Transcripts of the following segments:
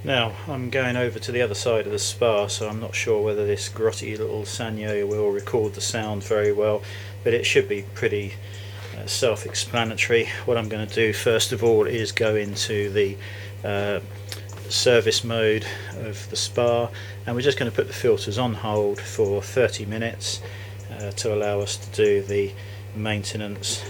Now I'm going over to the other side of the spa, so I'm not sure whether this grotty little Sanyo will record the sound very well, but it should be pretty self-explanatory. What I'm going to do first of all is go into the service mode of the spa, and we're just going to put the filters on hold for 30 minutes to allow us to do the maintenance.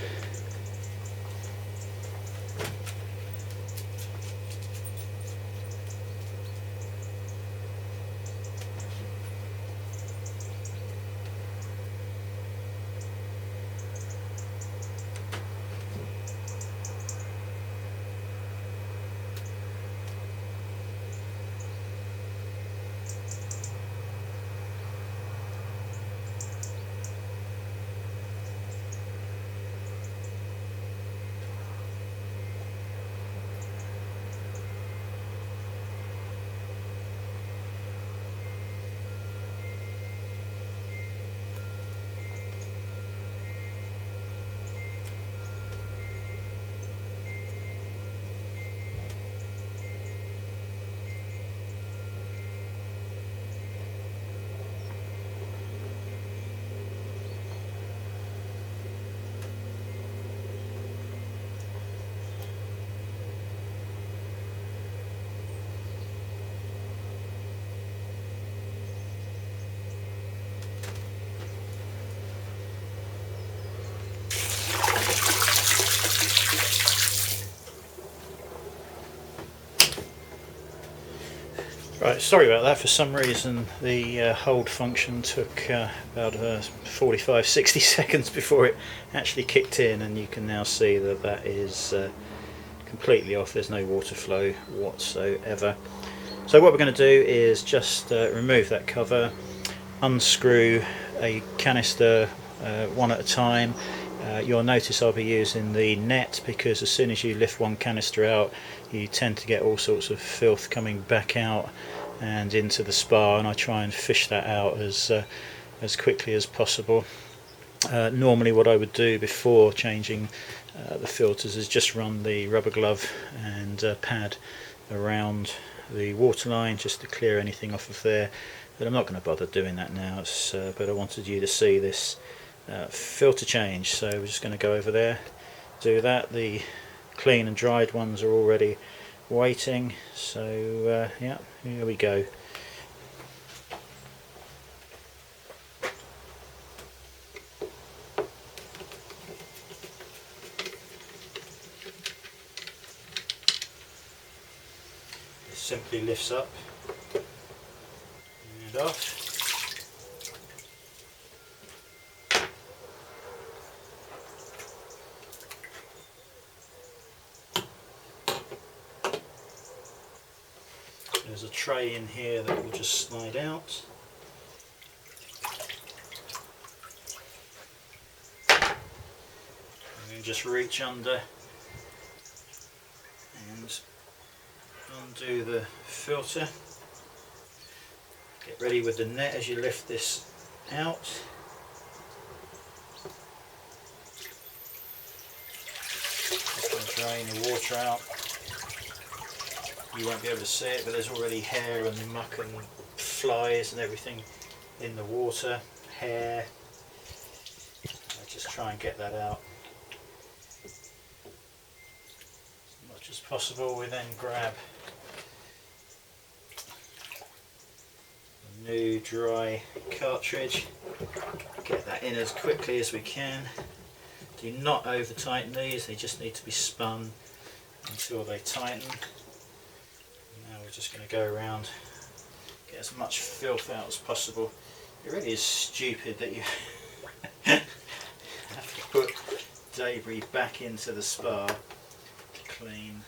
Right, sorry about that. For some reason the hold function took about 45-60 seconds before it actually kicked in, and you can now see that that is completely off. There's no water flow whatsoever. So what we're going to do is just remove that cover, unscrew a canister one at a time. You'll notice I'll be using the net, because as soon as you lift one canister out you tend to get all sorts of filth coming back out and into the spa, and I try and fish that out as quickly as possible. Normally what I would do before changing the filters is just run the rubber glove and pad around the waterline just to clear anything off of there, but I'm not going to bother doing that now. But I wanted you to see this filter change, so we're just going to go over there, do that. The clean and dried ones are already waiting, so yeah, here we go. It simply lifts up and off. There's a tray in here that will just slide out. And then just reach under and undo the filter. Get ready with the net as you lift this out. Drain the water out. You won't be able to see it, but there's already hair and muck and flies and everything in the water. Hair. I'll just try and get that out as much as possible. We then grab a new dry cartridge, get that in as quickly as we can. Do not over tighten these, they just need to be spun until they tighten. Now we're just going to go around, get as much filth out as possible. It really is stupid that you have to put debris back into the spa to clean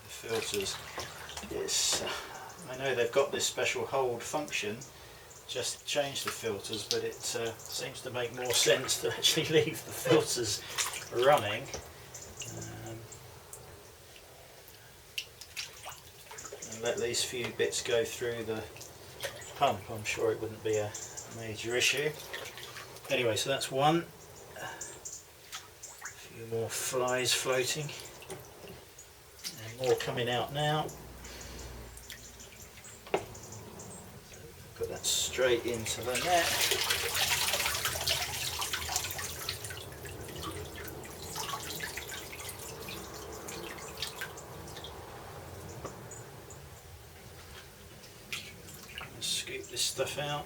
the filters. I know they've got this special hold function just change the filters, but it seems to make more sense to actually leave the filters running. And let these few bits go through the pump. I'm sure it wouldn't be a major issue. Anyway, so that's one. A few more flies floating. And More coming out now. Put that straight into the net. Scoop this stuff out.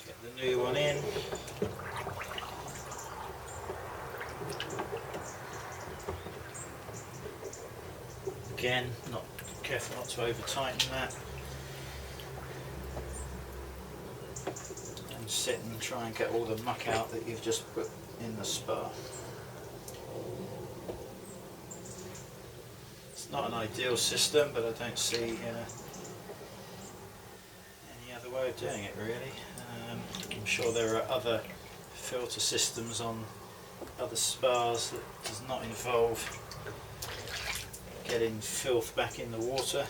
Get the new one in. Again, not careful not to over tighten that. And sit and try and get all the muck out that you've just put in the spa. It's not an ideal system, but I don't see any other way of doing it really. I'm sure there are other filter systems on other spas that does not involve getting filth back in the water.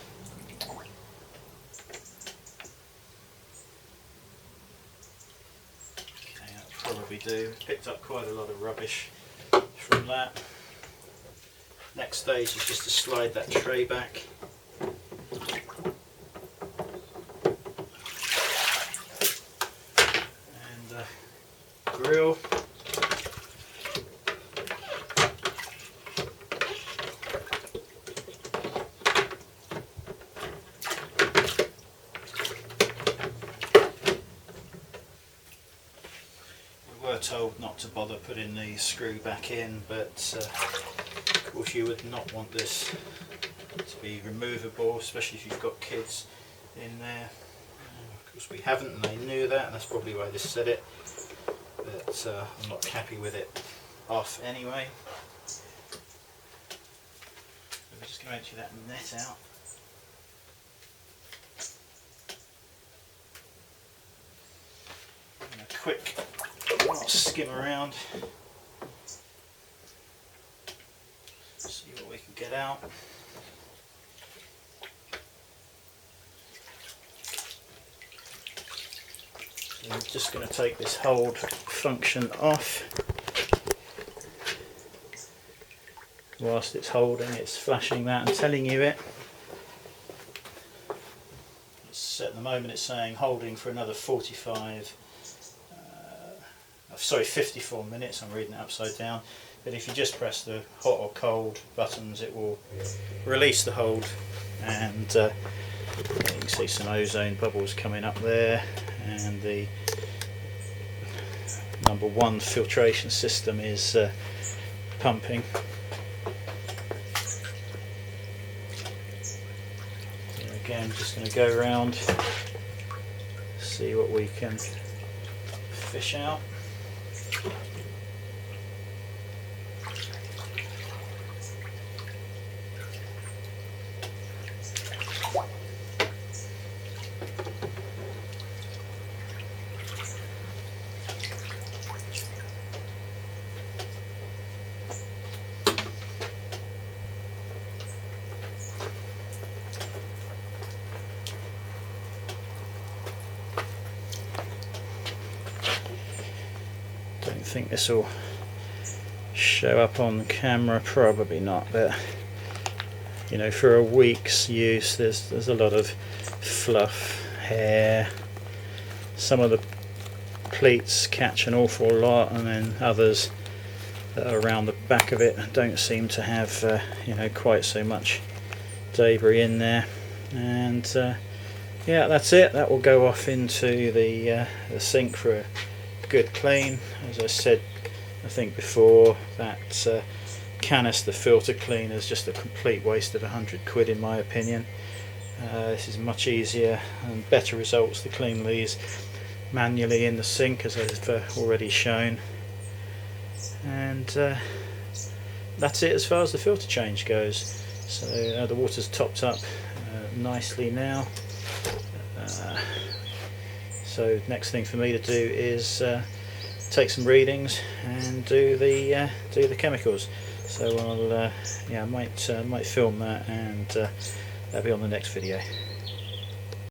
Okay, that'll probably do. Picked up quite a lot of rubbish from that. Next stage is just to slide that tray back. And grill. Told not to bother putting the screw back in, but of course you would not want this to be removable, especially if you've got kids in there. Of course we haven't, and they knew that, and that's probably why they said it, but I'm not happy with it off anyway. So we're just going to empty that net out. And a quick skim around, see what we can get out. So I'm just going to take this hold function off. Whilst it's holding, it's flashing that and telling you it. At the moment it's saying holding for another 54 minutes, I'm reading it upside down, but if you just press the hot or cold buttons it will release the hold, and you can see some ozone bubbles coming up there, and the #1 filtration system is pumping. So again, just going to go around, see what we can fish out. Don't think this will show up on camera, probably not, but you know, for a week's use there's a lot of fluff, hair. Some of the pleats catch an awful lot, and then others that are around the back of it don't seem to have you know, quite so much debris in there. And yeah, that's it. That will go off into the sink for a good clean. As I said, I think before, that canister filter cleaner is just a complete waste of 100 quid in my opinion. This is much easier and better results to clean these manually in the sink, as I've already shown. And that's it as far as the filter change goes. So the water's topped up nicely now. So next thing for me to do is take some readings and do the chemicals. So I'll yeah, I might film that, and that'll be on the next video.